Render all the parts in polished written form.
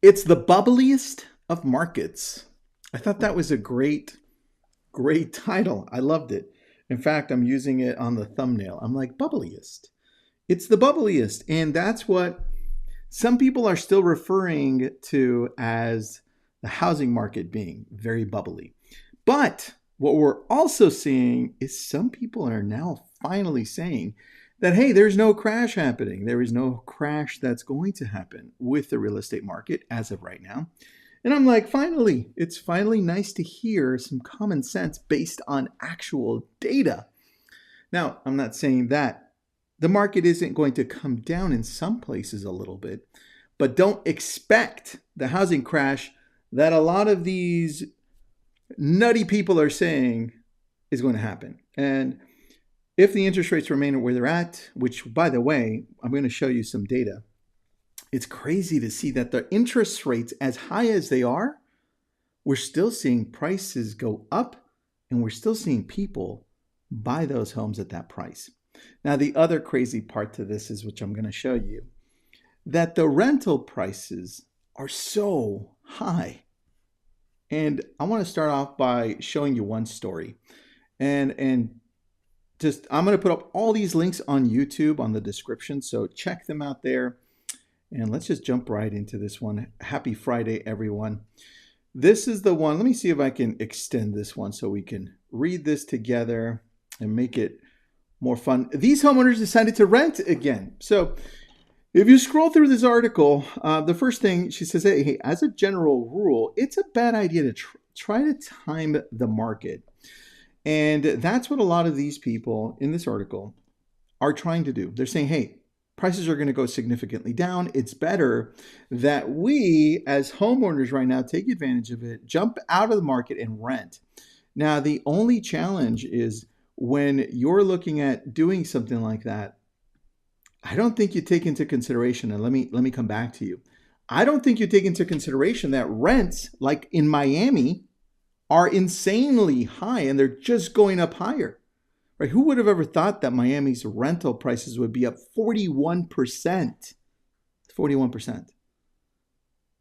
It's the bubbliest of markets. I thought that was a great title. I loved it. In fact, I'm using it on the thumbnail. I'm like, bubbliest. It's the bubbliest. And that's what some people are still referring to as the housing market being very bubbly. But what we're also seeing is some people are now finally saying that, hey, there's no crash happening. There is no crash that's going to happen with the real estate market as of right now. And I'm like, finally, it's finally nice to hear some common sense based on actual data. Now, I'm not saying that the market isn't going to come down in some places a little bit, but don't expect the housing crash that a lot of these nutty people are saying is going to happen. And if the interest rates remain where they're at, which, by the way, I'm going to show you some data, it's crazy to see that the interest rates, as high as they are, we're still seeing prices go up, and we're still seeing people buy those homes at that price. Now, the other crazy part to this is, which I'm going to show you, that the rental prices are so high. And I want to start off by showing you one story. And just, I'm going to put up all these links on YouTube on the description, so check them out there. And let's just jump right into this one. Happy Friday, everyone. This is the one. Let me see if I can extend this one so we can read this together and make it more fun. These homeowners decided to rent again. So if you scroll through this article, the first thing she says, hey, as a general rule, it's a bad idea to try to time the market. And that's what a lot of these people in this article are trying to do. They're saying, hey, prices are going to go significantly down. It's better that we as homeowners right now take advantage of it, jump out of the market and rent. Now, the only challenge is when you're looking at doing something like that, I don't think you take into consideration, and let me come back to you. I don't think you take into consideration that rents, like in Miami, are insanely high and they're just going up higher. Right? Who would have ever thought that Miami's rental prices would be up 41%? 41%.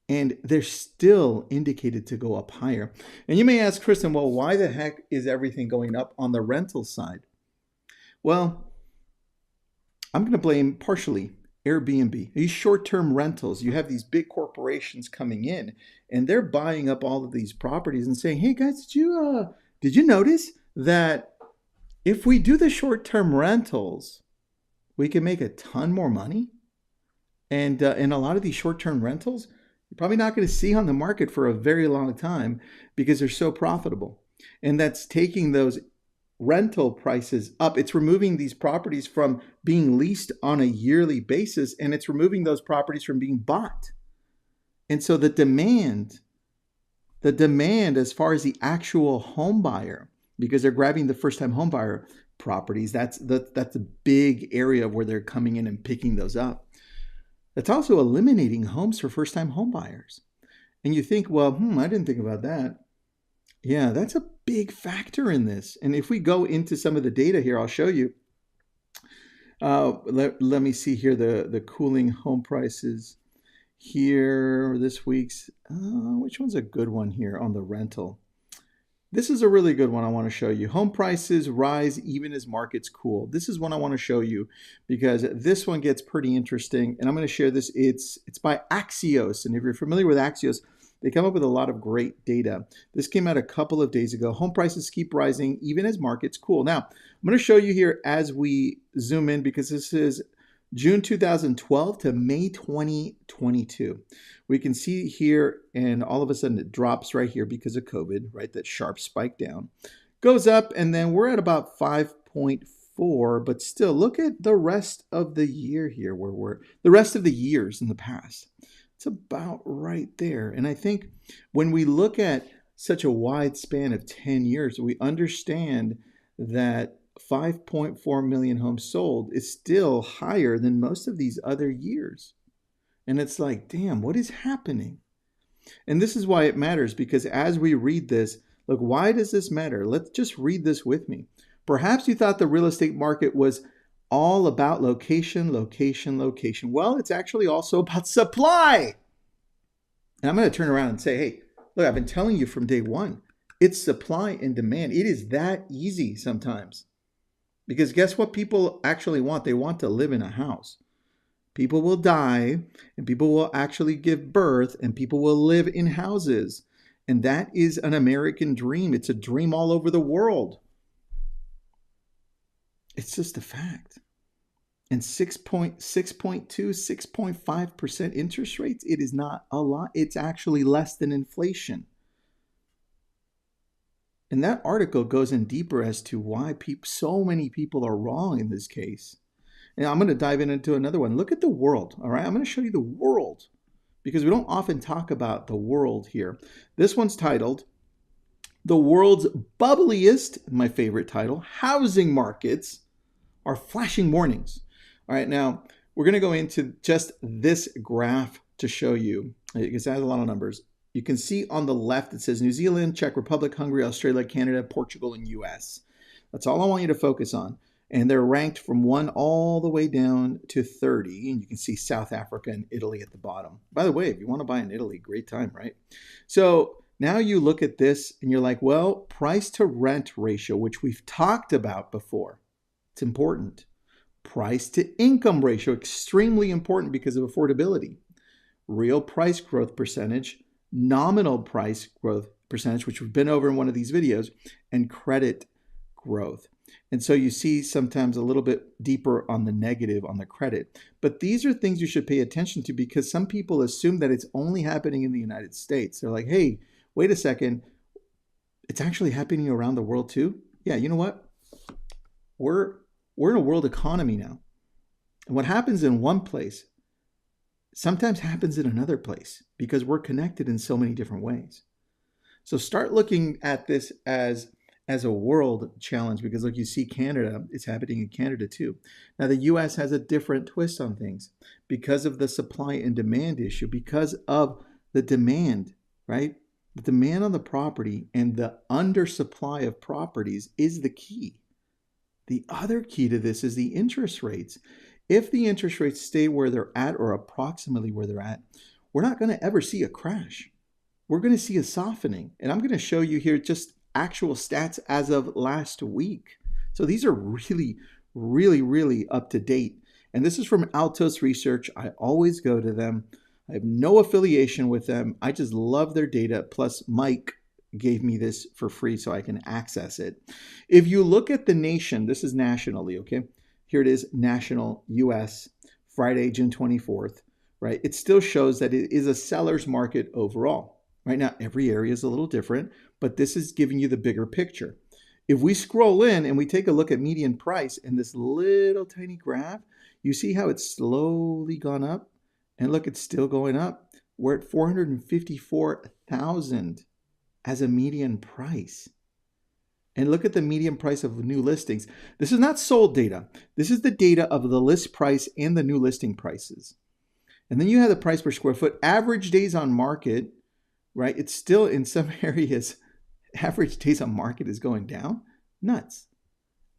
And they're still indicated to go up higher. And you may ask, Tristan, well, why the heck is everything going up on the rental side? Well, I'm going to blame partially Airbnb. These short-term rentals, you have these big corporations coming in and they're buying up all of these properties and saying, hey guys, did you notice that if we do the short-term rentals, we can make a ton more money? And a lot of these short-term rentals, you're probably not going to see on the market for a very long time because they're so profitable. And that's taking those rental prices up. It's removing these properties from being leased on a yearly basis, and it's removing those properties from being bought. And so the demand as far as the actual home buyer, because they're grabbing the first-time home buyer properties, that's a big area where they're coming in and picking those up. That's also eliminating homes for first-time home buyers. And you think, well, I didn't think about that. Yeah, that's a big factor in this. And if we go into some of the data here, I'll show you. Let me see here the cooling home prices here this week's. Which one's a good one here on the rental? This is a really good one I want to show you. Home prices rise even as markets cool. This is one I want to show you because this one gets pretty interesting. And I'm going to share this. It's by Axios. And if you're familiar with Axios, they come up with a lot of great data. This came out a couple of days ago. Home prices keep rising even as markets cool. Now, I'm going to show you here as we zoom in because this is June 2012 to May 2022. We can see here, and all of a sudden it drops right here because of COVID, right? That sharp spike down. Goes up, and then we're at about 5.4, but still, look at the rest of the year here, the rest of the years in the past. It's about right there. And I think when we look at such a wide span of 10 years, we understand that 5.4 million homes sold is still higher than most of these other years. And it's like, damn, what is happening? And this is why it matters, because as we read this, look, why does this matter? Let's just read this with me. Perhaps you thought the real estate market was all about location, location, location. Well, it's actually also about supply. And I'm going to turn around and say, hey, look, I've been telling you from day one, it's supply and demand. It is that easy sometimes. Because guess what people actually want? They want to live in a house. People will die, and people will actually give birth, and people will live in houses. And that is an American dream. It's a dream all over the world. It's just a fact. And 6.2, 6.5% interest rates, it is not a lot. It's actually less than inflation. And that article goes in deeper as to why so many people are wrong in this case. And I'm going to dive into another one. Look at the world, all right? I'm going to show you the world because we don't often talk about the world here. This one's titled, The World's Bubbliest, my favorite title, Housing Markets Are Flashing Warnings. All right, now we're going to go into just this graph to show you, because it has a lot of numbers. You can see on the left, it says New Zealand, Czech Republic, Hungary, Australia, Canada, Portugal, and US. That's all I want you to focus on. And they're ranked from 1 all the way down to 30. And you can see South Africa and Italy at the bottom. By the way, if you want to buy in Italy, great time, right? So now you look at this and you're like, well, price to rent ratio, which we've talked about before. It's important. Price to income ratio, extremely important because of affordability. Real price growth percentage, nominal price growth percentage, which we've been over in one of these videos, and credit growth. And so you see sometimes a little bit deeper on the negative on the credit. But these are things you should pay attention to because some people assume that it's only happening in the United States. They're like, hey, wait a second. It's actually happening around the world too? Yeah, you know what? We're in a world economy now. And what happens in one place sometimes happens in another place because we're connected in so many different ways. So start looking at this as a world challenge because look, you see Canada, it's happening in Canada too. Now the US has a different twist on things because of the supply and demand issue, because of the demand, right? The demand on the property and the undersupply of properties is the key. The other key to this is the interest rates. If the interest rates stay where they're at or approximately where they're at, we're not going to ever see a crash. We're going to see a softening. And I'm going to show you here just actual stats as of last week. So these are really, really, really up to date. And this is from Altos Research. I always go to them. I have no affiliation with them. I just love their data. Plus, Mike gave me this for free so I can access it. If you look at the nation, this is nationally, okay? Here it is, national US, Friday, June 24th, right? It still shows that it is a seller's market overall. Right now, every area is a little different, but this is giving you the bigger picture. If we scroll in and we take a look at median price in this little tiny graph, you see how it's slowly gone up? And look, it's still going up. We're at 454,000 as a median price. And look at the median price of new listings. This is not sold data. This is the data of the list price and the new listing prices. And then you have the price per square foot. Average days on market, right? It's still in some areas, average days on market is going down. Nuts.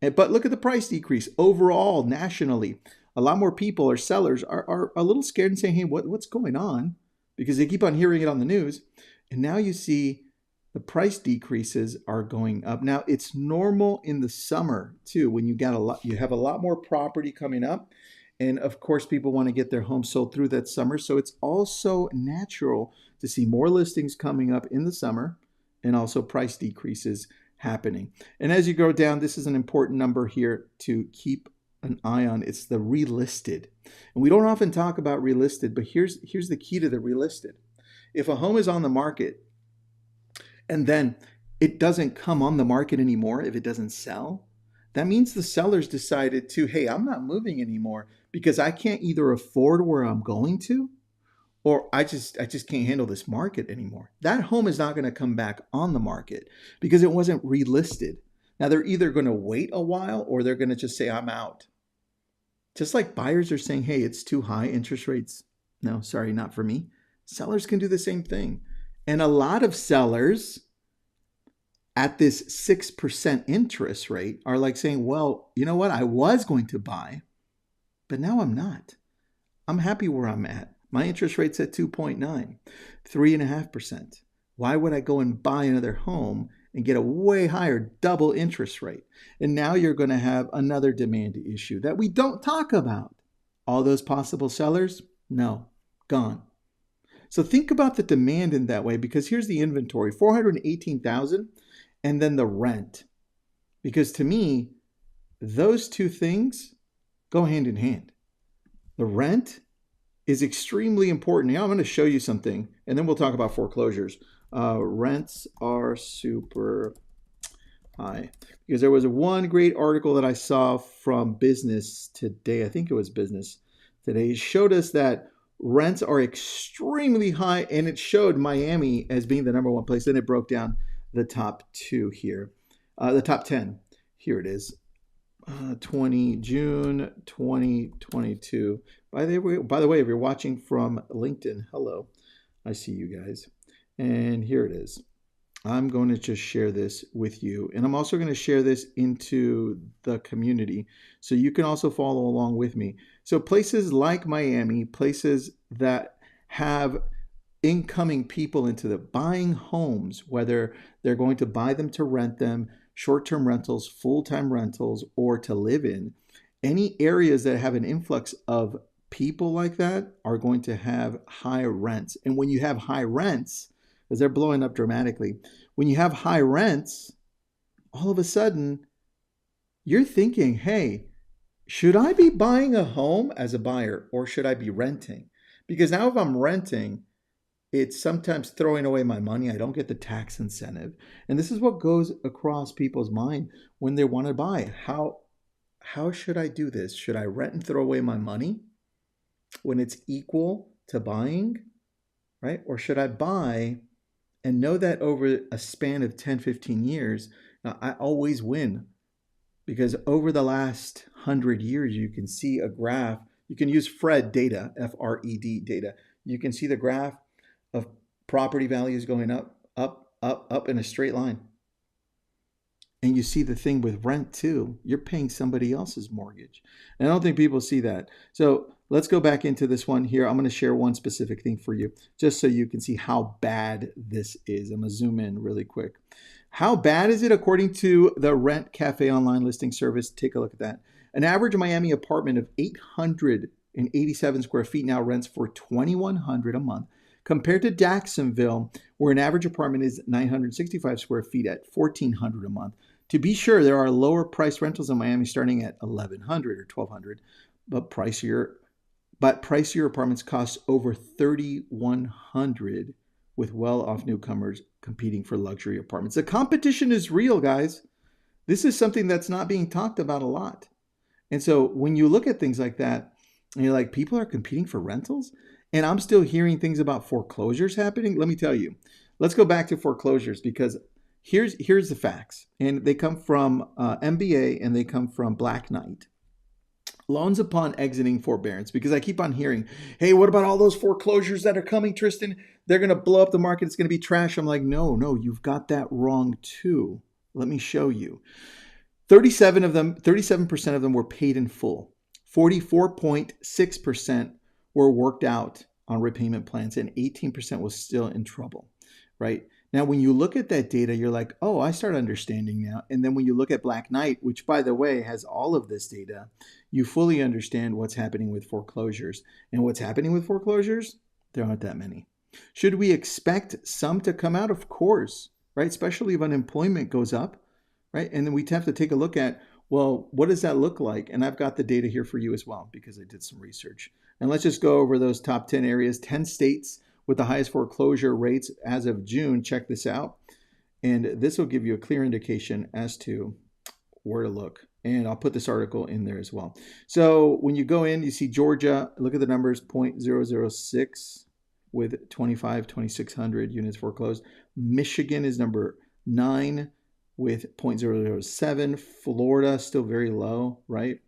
But look at the price decrease. Overall, nationally, a lot more people or sellers are a little scared and saying, hey, what's going on? Because they keep on hearing it on the news. And now you see the price decreases are going up. Now it's normal in the summer too, when you have a lot more property coming up. And of course, people want to get their home sold through that summer. So it's also natural to see more listings coming up in the summer and also price decreases happening. And as you go down, this is an important number here to keep an eye on. It's the relisted. And we don't often talk about relisted, but here's the key to the relisted. If a home is on the market and then it doesn't come on the market anymore, if it doesn't sell, that means the sellers decided to, hey, I'm not moving anymore because I can't either afford where I'm going to, or I just can't handle this market anymore. That home is not going to come back on the market because it wasn't relisted. Now they're either going to wait a while or they're going to just say, I'm out. Just like buyers are saying, hey, it's too high interest rates. No, sorry, not for me. Sellers can do the same thing. And a lot of sellers at this 6% interest rate are like saying, well, you know what? I was going to buy, but now I'm not. I'm happy where I'm at. My interest rate's at 2.9, 3.5%. Why would I go and buy another home and get a way higher double interest rate? And now you're going to have another demand issue that we don't talk about. All those possible sellers? No, gone. So think about the demand in that way, because here's the inventory, 418,000, and then the rent. Because to me, those two things go hand in hand. The rent is extremely important. Now I'm going to show you something, and then we'll talk about foreclosures. Rents are super high. Because there was one great article that I saw from Business Today. I think it was Business Today. It showed us that rents are extremely high, and it showed Miami as being the number one place. Then it broke down the top two here. The top 10. Here it is. June 2022. By the way, if you're watching from LinkedIn, hello. I see you guys. And here it is. I'm going to just share this with you. And I'm also going to share this into the community so you can also follow along with me. So places like Miami, places that have incoming people into the buying homes, whether they're going to buy them to rent them, short-term rentals, full-time rentals, or to live in, any areas that have an influx of people like that are going to have high rents. And when you have high rents, because they're blowing up dramatically, when you have high rents, all of a sudden, you're thinking, hey, should I be buying a home as a buyer, or should I be renting? Because now if I'm renting, it's sometimes throwing away my money. I don't get the tax incentive. And this is what goes across people's mind when they want to buy. How should I do this? Should I rent and throw away my money when it's equal to buying, right? Or should I buy and know that over a span of 10, 15 years, I always win? Because over the last 100 years, you can see a graph. You can use Fred data, F-R-E-D data. You can see the graph of property values going up, up, up, up in a straight line. And you see the thing with rent too. You're paying somebody else's mortgage. And I don't think people see that. So let's go back into this one here. I'm going to share one specific thing for you just so you can see how bad this is. I'm going to zoom in really quick. How bad is it according to the RentCafe online listing service? Take a look at that. An average Miami apartment of 887 square feet now rents for $2,100 a month, compared to Jacksonville, where an average apartment is 965 square feet at $1,400 a month. To be sure, there are lower price rentals in Miami starting at $1,100 or $1,200, but pricier apartments cost over $3,100, with well-off newcomers competing for luxury apartments. The competition is real, guys. This is something that's not being talked about a lot. And so when you look at things like that, and you're like, people are competing for rentals? And I'm still hearing things about foreclosures happening. Let me tell you, let's go back to foreclosures, because here's the facts. And they come from MBA and they come from Black Knight. Loans upon exiting forbearance, because I keep on hearing, hey, what about all those foreclosures that are coming, Tristan? They're going to blow up the market. It's going to be trash. I'm like, no, you've got that wrong too. Let me show you. 37% of them were paid in full. 44.6% were worked out on repayment plans, and 18% was still in trouble, right? Now, when you look at that data, you're like, oh, I start understanding now. And then when you look at Black Knight, which, by the way, has all of this data, you fully understand what's happening with foreclosures. And what's happening with foreclosures? There aren't that many. Should we expect some to come out? Of course, right? Especially if unemployment goes up, right? And then we have to take a look at, well, what does that look like? And I've got the data here for you as well, because I did some research. And let's just go over those top 10 areas. 10 states with the highest foreclosure rates as of June. Check this out. And this will give you a clear indication as to where to look. And I'll put this article in there as well. So when you go in, you see Georgia, look at the numbers, 0.006 with 2,600 units foreclosed. Michigan is number 9 with 0.007. Florida, still very low, right?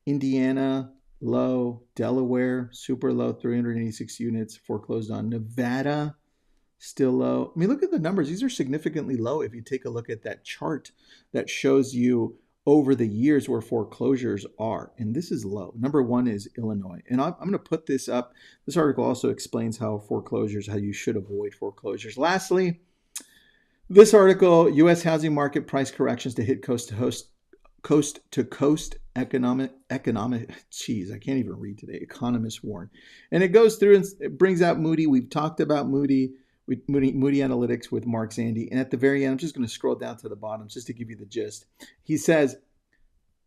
Indiana, low. Delaware, super low, 386 units foreclosed on. Nevada, still low. I mean, look at the numbers. These are significantly low if you take a look at that chart that shows you over the years where foreclosures are, and this is low. Number one is Illinois. And I'm going to put this up. This article also explains how you should avoid foreclosures. Lastly, this article, U.S. housing market price corrections to hit coast to coast economic, I can't even read today, economists warn. And it goes through and it brings out Moody. We've talked about Moody Analytics with Mark Zandi. And at the very end, I'm just going to scroll down to the bottom just to give you the gist. He says,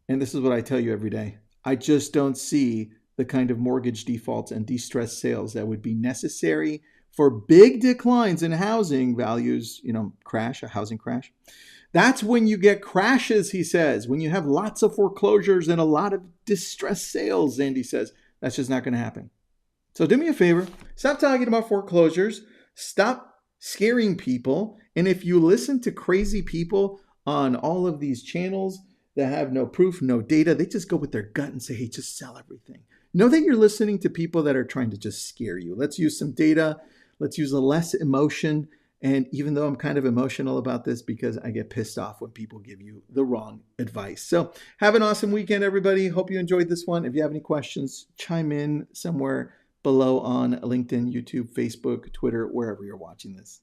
and this is what I tell you every day, I just don't see the kind of mortgage defaults and distressed sales that would be necessary for big declines in housing values, a housing crash. That's when you get crashes, he says, when you have lots of foreclosures and a lot of distressed sales, Zandi says. That's just not going to happen. So do me a favor, stop talking about foreclosures. Stop scaring people. And if you listen to crazy people on all of these channels that have no proof, no data, they just go with their gut and say, hey, just sell everything. Know that you're listening to people that are trying to just scare you. Let's use some data. Let's use a less emotion. And even though I'm kind of emotional about this because I get pissed off when people give you the wrong advice. So have an awesome weekend, everybody. Hope you enjoyed this one. If you have any questions, chime in somewhere below on LinkedIn, YouTube, Facebook, Twitter, wherever you're watching this.